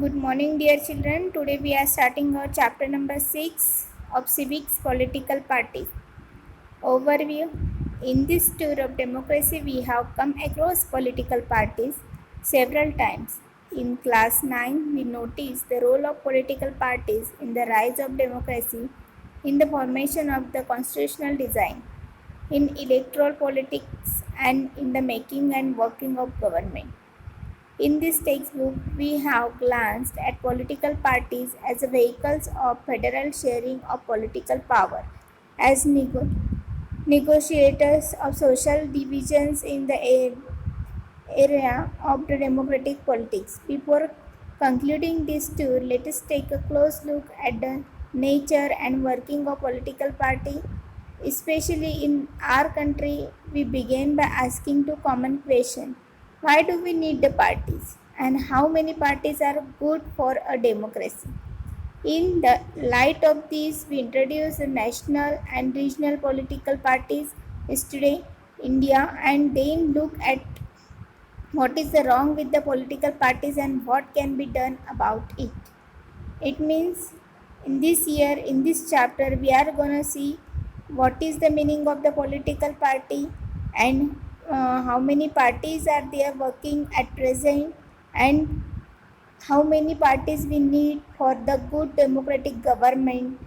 Good morning, dear children. Today we are starting our chapter number 6 of Civics Political Parties. Overview. In this tour of democracy, we have come across political parties several times. In class 9, we noticed the role of political parties in the rise of democracy, in the formation of the constitutional design, in electoral politics, and in the making and working of government. In this textbook, we have glanced at political parties as vehicles of federal sharing of political power, as negotiators of social divisions in the area of the democratic politics. Before concluding this tour, let us take a close look at the nature and working of political party. Especially in our country, we begin by asking two common questions. Why do we need the parties? And how many parties are good for a democracy? In the light of these, we introduce the national and regional political parties yesterday, India, and then look at what is the wrong with the political parties and what can be done about it. It means in this year, in this chapter, we are going to see what is the meaning of the political party and how many parties are there working at present and how many parties we need for the good democratic government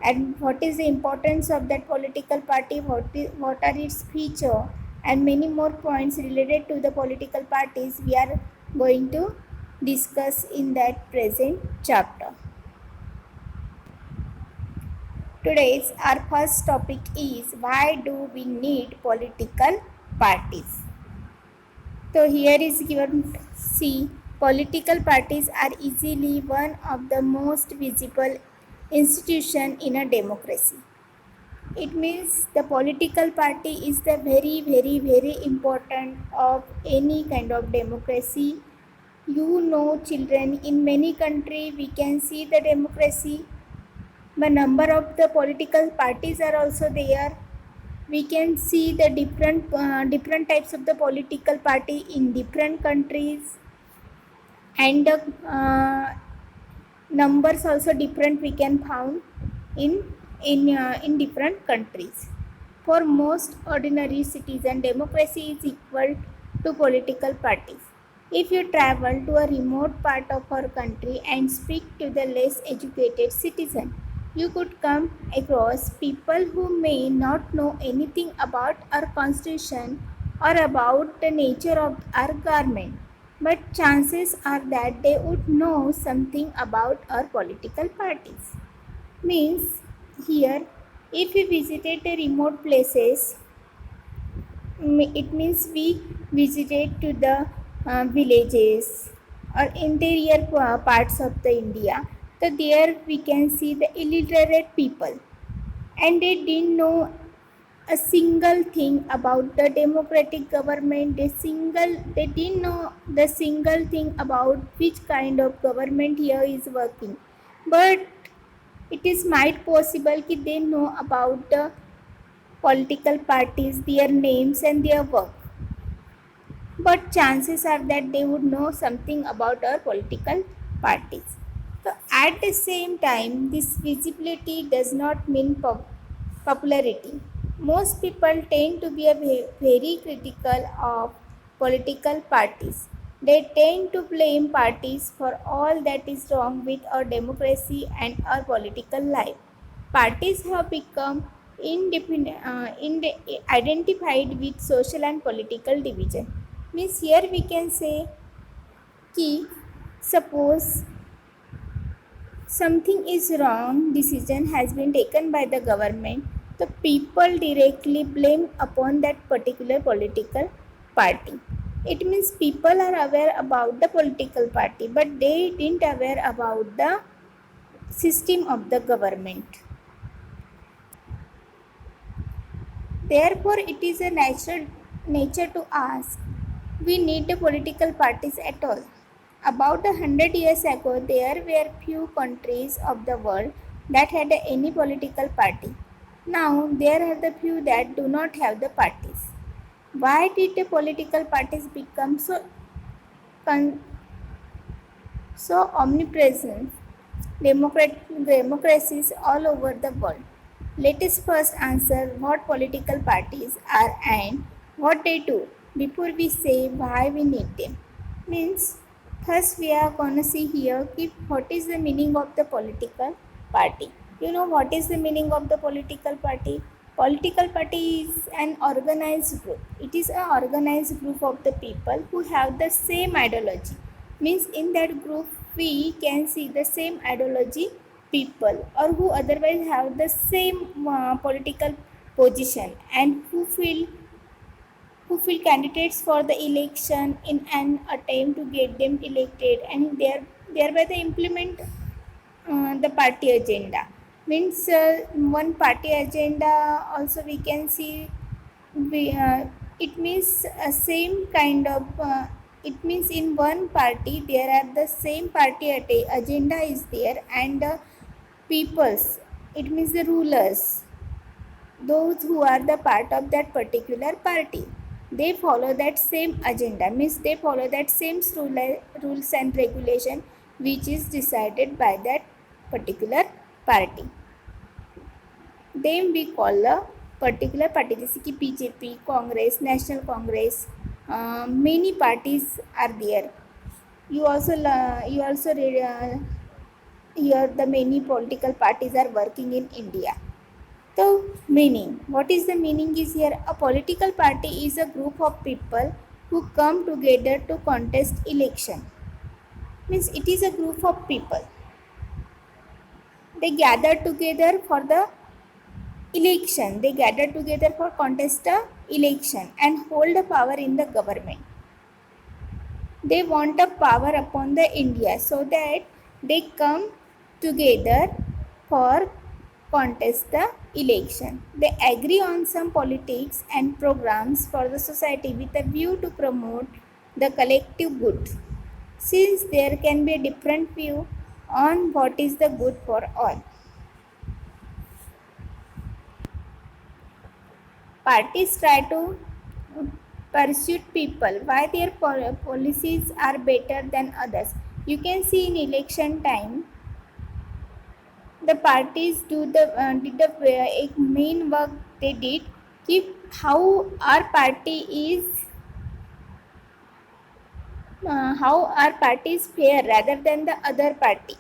and what is the importance of that political party, what are its feature and many more points related to the political parties we are going to discuss in that present chapter. Today's our first topic is why do we need political parties. So here is given see political parties are easily one of the most visible institution in a democracy. It means the political party is the very important of any kind of democracy. You know children, in many countries we can see the democracy. The number of the political parties are also there. We can see the different types of the political party in different countries and the numbers also different we can found in different countries. For most ordinary citizen, democracy is equal to political parties. If you travel to a remote part of our country and speak to the less educated citizen, you could come across people who may not know anything about our constitution or about the nature of our government, but chances are that they would know something about our political parties. Means here, if we visited the remote places, it means we visited to the villages or interior parts of the India. So there we can see the illiterate people, and they didn't know a single thing about the democratic government. They didn't know the single thing about which kind of government here is working, but it is might possible that they know about the political parties, their names and their work, but chances are that they would know something about our political parties. So at the same time, this visibility does not mean popularity. Most people tend to be very critical of political parties. They tend to blame parties for all that is wrong with our democracy and our political life. Parties have become identified with social and political division. Means here we can say कि suppose something is wrong, decision has been taken by the government, the people directly blame upon that particular political party. It means people are aware about the political party, but they didn't aware about the system of the government. Therefore, it is a natural nature to ask, we need the political parties at all. About 100 years ago, there were few countries of the world that had any political party. Now, there are the few that do not have the parties. Why did the political parties become so so omnipresent democracies all over the world. Let us first answer what political parties are and what they do before we say why we need them. Means, first we are gonna see here what is the meaning of the political party. You know what is the meaning of the political party? Political party is an organized group. It is an organized group of the people who have the same ideology. Means in that group we can see the same ideology people or who otherwise have the same political position and who feel candidates for the election in an attempt to get them elected and thereby they implement the party agenda. Means one party agenda also we can see it means same kind of it means in one party there are the same party agenda is there and peoples, it means the rulers, those who are the part of that particular party, they follow that same agenda, means they follow that same rules and regulation which is decided by that particular party. Then we call a particular party जैसे कि BJP, Congress, national Congress, many parties are there. You also read, here the many political parties are working in India. The meaning, what is the meaning is here, a political party is a group of people who come together to contest election. Means it is a group of people, they gather together for the election, they gather together for contest the election and hold a power in the government. They want a power upon the India, so that they come together for contest the election. They agree on some politics and programs for the society with a view to promote the collective good. Since there can be a different view on what is the good for all. Parties try to pursue people why their policies are better than others. You can see in election time the parties did the main work they did keep how our party is fair rather than the other party.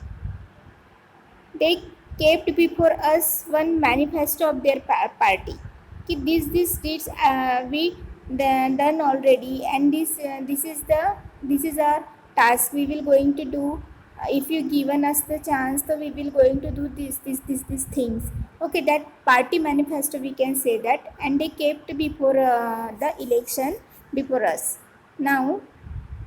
They kept before us one manifesto of their party. This deeds we done already, and this is our task we will going to do. If you given us the chance, so we will going to do these things. Okay, that party manifesto we can say that, and they kept before the election before us. Now,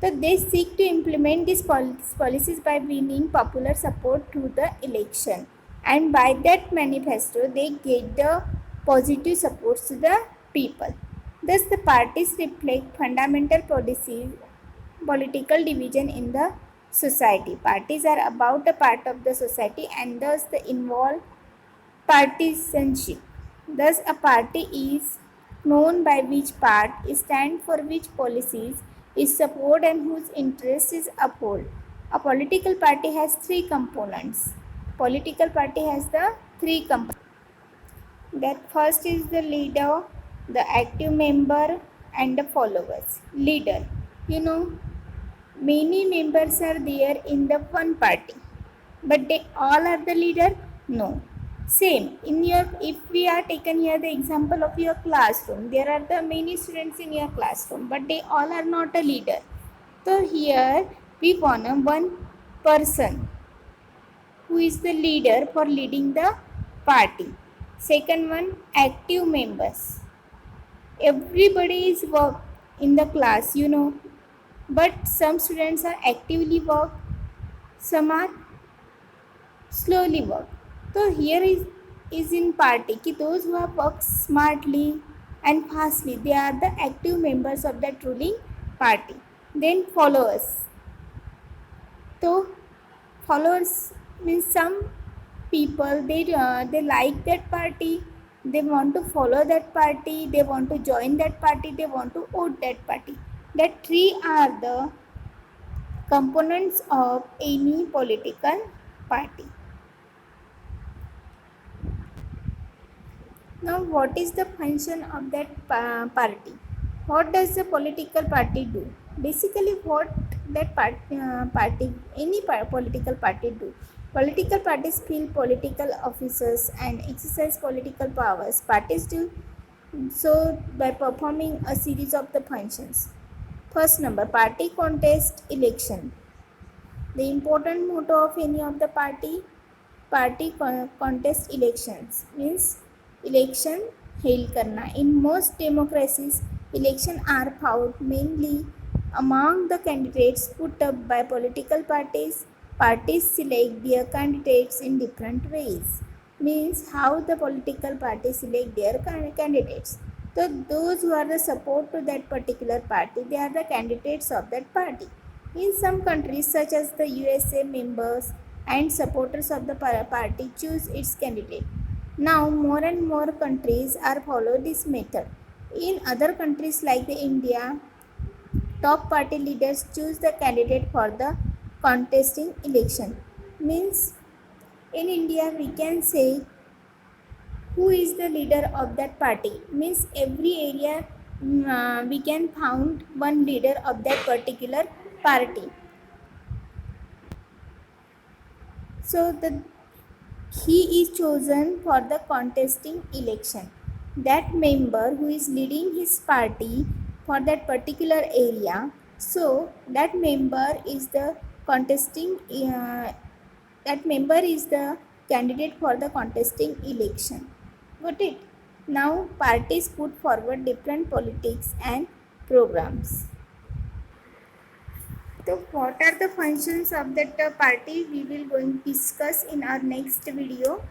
so they seek to implement these policies by winning popular support through the election, and by that manifesto they get the positive support to the people. Thus, the parties reflect fundamental political division in the society. Parties are about a part of the society and thus they involve partisanship. Thus, a party is known by which part stand for which policies is support and whose interest is upheld. A political party has three components. Political party has the three components. That first is the leader, the active member, and the followers. Leader, you know, many members are there in the one party, but they all are the leader? No. Same in your, if we are taken here the example of your classroom, there are the many students in your classroom, but they all are not a leader. So here we want one person who is the leader for leading the party. Second one, active members. Everybody is work in the class, you know, but some students are actively work, some are slowly work. So here is in party कि those who have worked smartly and fastly, they are the active members of that ruling party. Then followers. So followers means some people they like that party, they want to follow that party, they want to join that party, they want to vote that party. That three are the components of any political party. Now, what is the function of that party? What does the political party do? Basically, what that party, any political party do? Political parties fill political offices and exercise political powers. Parties do so by performing a series of the functions. First number, party contest election. The important motto of any of the party contest elections means election held karna. In most democracies, election are fought mainly among the candidates put up by political parties. Parties select their candidates in different ways. Means how the political parties select their candidates. So those who are the support to that particular party, they are the candidates of that party. In some countries such as the USA, members and supporters of the party choose its candidate. Now more and more countries are follow this method. In other countries like the India, top party leaders choose the candidate for the contesting election. Means in India we can say who is the leader of that party. Means every area we can found one leader of that particular party. So he is chosen for the contesting election. That member who is leading his party for that particular area. So that member is the contesting. That member is the candidate for the contesting election. Got it? Now parties put forward different politics and programs. So what are the functions of that party we will going to discuss in our next video.